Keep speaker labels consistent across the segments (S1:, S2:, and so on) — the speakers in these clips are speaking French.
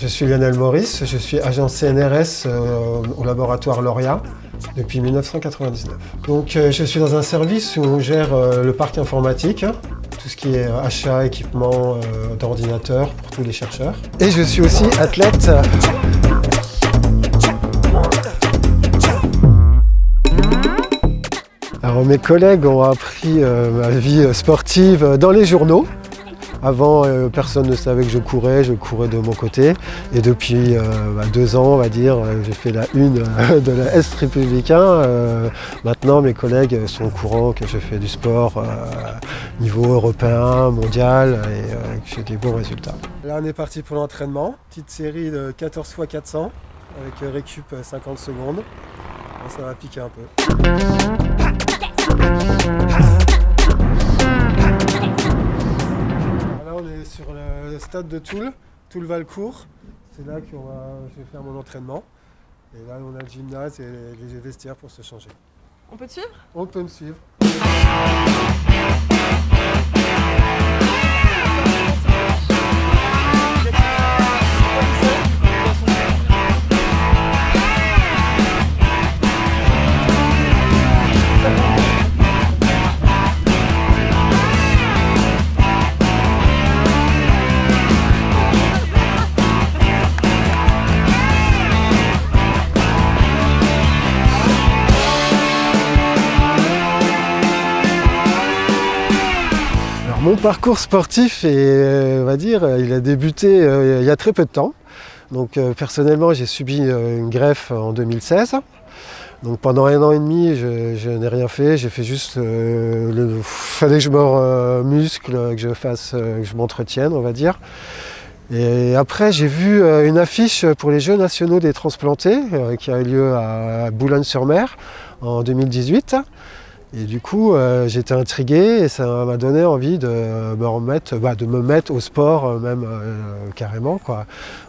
S1: Je suis Lionel Maurice, je suis agent CNRS au laboratoire Lauria depuis 1999. Donc je suis dans un service où on gère le parc informatique, tout ce qui est achat, équipement d'ordinateurs pour tous les chercheurs. Et je suis aussi athlète. Alors mes collègues ont appris ma vie sportive dans les journaux. Avant, personne ne savait que je courais de mon côté. Et depuis 2 ans, on va dire, j'ai fait la une de l'Est républicain. Maintenant, mes collègues sont au courant que je fais du sport niveau européen, mondial, et que j'ai des bons résultats. Là, on est parti pour l'entraînement. Petite série de 14 x 400 avec récup 50 secondes. Ça va piquer un peu. On est sur le stade de Toul, Toul-Valcourt. C'est là que je vais faire mon entraînement. Et là, on a le gymnase et les vestiaires pour se changer.
S2: On peut te suivre?
S1: On peut me suivre. Mon parcours sportif, on va dire, il a débuté il y a très peu de temps. Donc personnellement, j'ai subi une greffe en 2016. Donc pendant 1 an et demi, je n'ai rien fait. J'ai fait juste fallait que je me muscle, que je m'entretienne, on va dire. Et après, j'ai vu une affiche pour les Jeux nationaux des transplantés qui a eu lieu à Boulogne-sur-Mer en 2018. Et du coup, j'étais intrigué et ça m'a donné envie de me mettre au sport même carrément, quoi.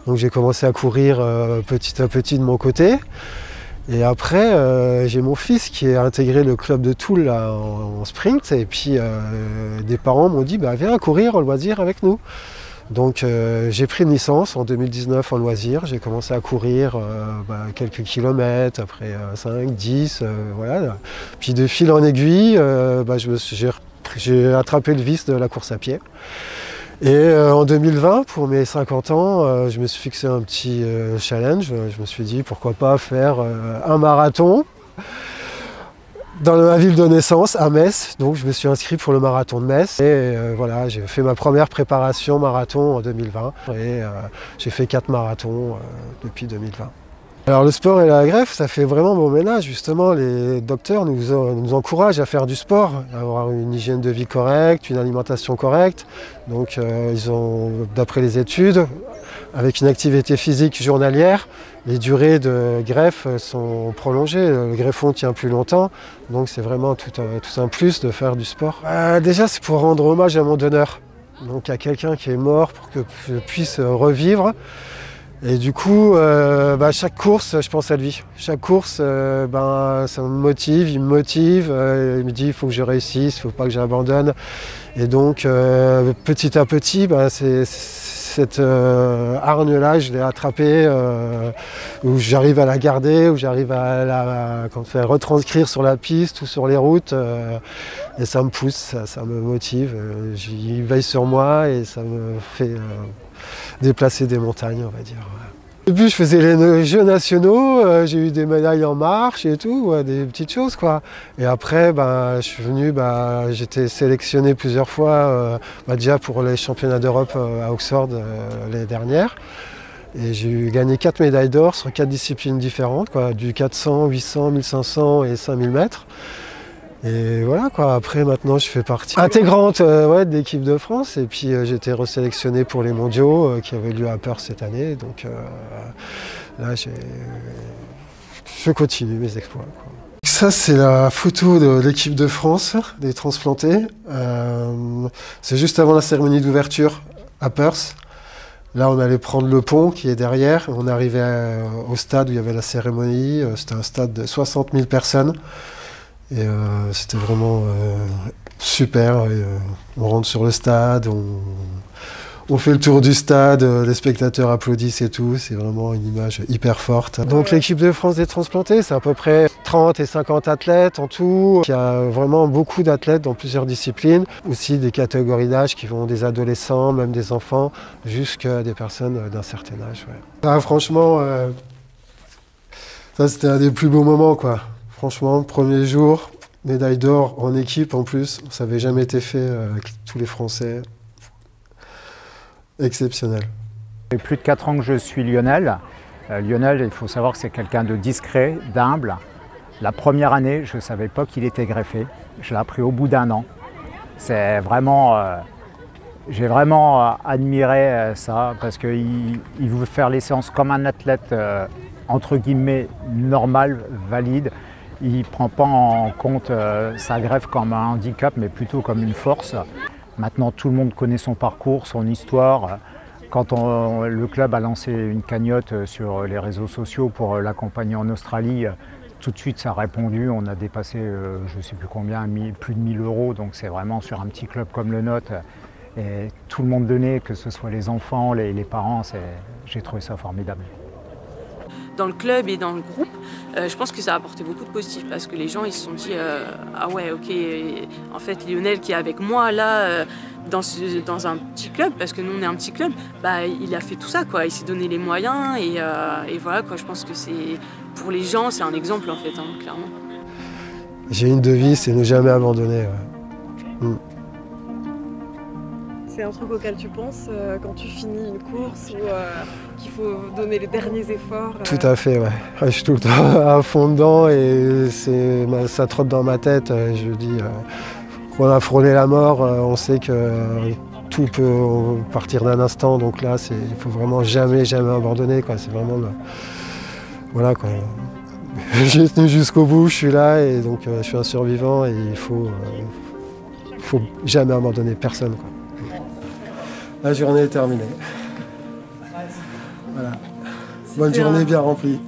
S1: Donc j'ai commencé à courir petit à petit de mon côté. Et après, j'ai mon fils qui a intégré le club de Toul là, en sprint. Et puis des parents m'ont dit viens courir en loisir avec nous. Donc j'ai pris une licence en 2019 en loisir, j'ai commencé à courir quelques kilomètres, après 5, 10, voilà. Puis de fil en aiguille, j'ai attrapé le vice de la course à pied. Et en 2020, pour mes 50 ans, je me suis fixé un petit challenge, je me suis dit pourquoi pas faire un marathon dans ma ville de naissance, à Metz. Donc je me suis inscrit pour le marathon de Metz. Et voilà, j'ai fait ma première préparation marathon en 2020. Et j'ai fait 4 marathons depuis 2020. Alors le sport et la greffe, ça fait vraiment bon ménage. Justement, les docteurs nous encouragent à faire du sport, à avoir une hygiène de vie correcte, une alimentation correcte. Donc ils ont, d'après les études, avec une activité physique journalière, les durées de greffe sont prolongées, le greffon tient plus longtemps, donc c'est vraiment tout un plus de faire du sport. Déjà, c'est pour rendre hommage à mon donneur, donc à quelqu'un qui est mort pour que je puisse revivre. Et du coup, chaque course, je pense à lui. Chaque course, ça me motive, il me dit il faut que je réussisse, il ne faut pas que j'abandonne. Et donc, petit à petit, cette hargne-là, je l'ai attrapée, où j'arrive à la garder, où j'arrive à la retranscrire sur la piste ou sur les routes. Et ça me pousse, ça me motive. Il veille sur moi et ça me fait déplacer des montagnes, on va dire. Au début, je faisais les Jeux nationaux, j'ai eu des médailles en marche et tout, des petites choses, quoi. Et après, je suis venu, j'étais sélectionné plusieurs fois, déjà pour les championnats d'Europe à Oxford l'année dernière. Et j'ai gagné 4 médailles d'or sur 4 disciplines différentes, quoi, du 400, 800, 1500 et 5000 mètres. Et voilà, quoi. Après, maintenant, je fais partie intégrante de l'équipe de France. Et puis, j'ai été resélectionné pour les mondiaux qui avaient lieu à Perth cette année. Donc là, je continue mes exploits, quoi. Ça, c'est la photo de l'équipe de France, des transplantés. C'est juste avant la cérémonie d'ouverture à Perth. Là, on allait prendre le pont qui est derrière. On arrivait au stade où il y avait la cérémonie. C'était un stade de 60 000 personnes. Et c'était vraiment super. Et, on rentre sur le stade, On fait le tour du stade, les spectateurs applaudissent et tout, c'est vraiment une image hyper forte. Donc l'équipe de France des transplantés, c'est à peu près 30 et 50 athlètes en tout. Il y a vraiment beaucoup d'athlètes dans plusieurs disciplines, aussi des catégories d'âge qui vont des adolescents, même des enfants, jusqu'à des personnes d'un certain âge. Ouais. Ah, franchement, ça c'était un des plus beaux moments, quoi. Franchement, premier jour, médaille d'or en équipe en plus, ça n'avait jamais été fait avec tous les Français. Exceptionnel.
S2: Ça fait plus de 4 ans que je suis Lionel. Lionel, il faut savoir que c'est quelqu'un de discret, d'humble. La première année, je ne savais pas qu'il était greffé. Je l'ai appris au bout d'un an. C'est vraiment, j'ai vraiment admiré ça parce qu'il veut faire les séances comme un athlète entre guillemets normal, valide. Il ne prend pas en compte sa greffe comme un handicap, mais plutôt comme une force. Maintenant, tout le monde connaît son parcours, son histoire. Quand le club a lancé une cagnotte sur les réseaux sociaux pour l'accompagner en Australie, tout de suite ça a répondu. On a dépassé, je ne sais plus combien, plus de 1000 €. Donc c'est vraiment sur un petit club comme le nôtre. Et tout le monde donnait, que ce soit les enfants, les parents. J'ai trouvé ça formidable.
S3: Dans le club et dans le groupe, je pense que ça a apporté beaucoup de positif parce que les gens ils se sont dit ah ouais ok, en fait Lionel qui est avec moi là dans un petit club, parce que nous on est un petit club, bah, il a fait tout ça quoi, il s'est donné les moyens et voilà quoi, je pense que c'est pour les gens c'est un exemple en fait, hein, clairement.
S1: J'ai une devise, c'est ne jamais abandonner. Ouais.
S4: C'est un truc auquel tu penses quand tu finis une course ou qu'il faut donner les derniers efforts
S1: Tout à fait, ouais. Je suis tout le temps à fond dedans et ça trotte dans ma tête. Je dis, on a frôlé la mort, on sait que tout peut partir d'un instant. Donc là, il faut vraiment jamais abandonner, quoi. C'est vraiment voilà, quoi. J'ai tenu jusqu'au bout, je suis là et donc je suis un survivant et il faut jamais abandonner personne, quoi. La journée est terminée. Voilà. Bonne journée bien remplie.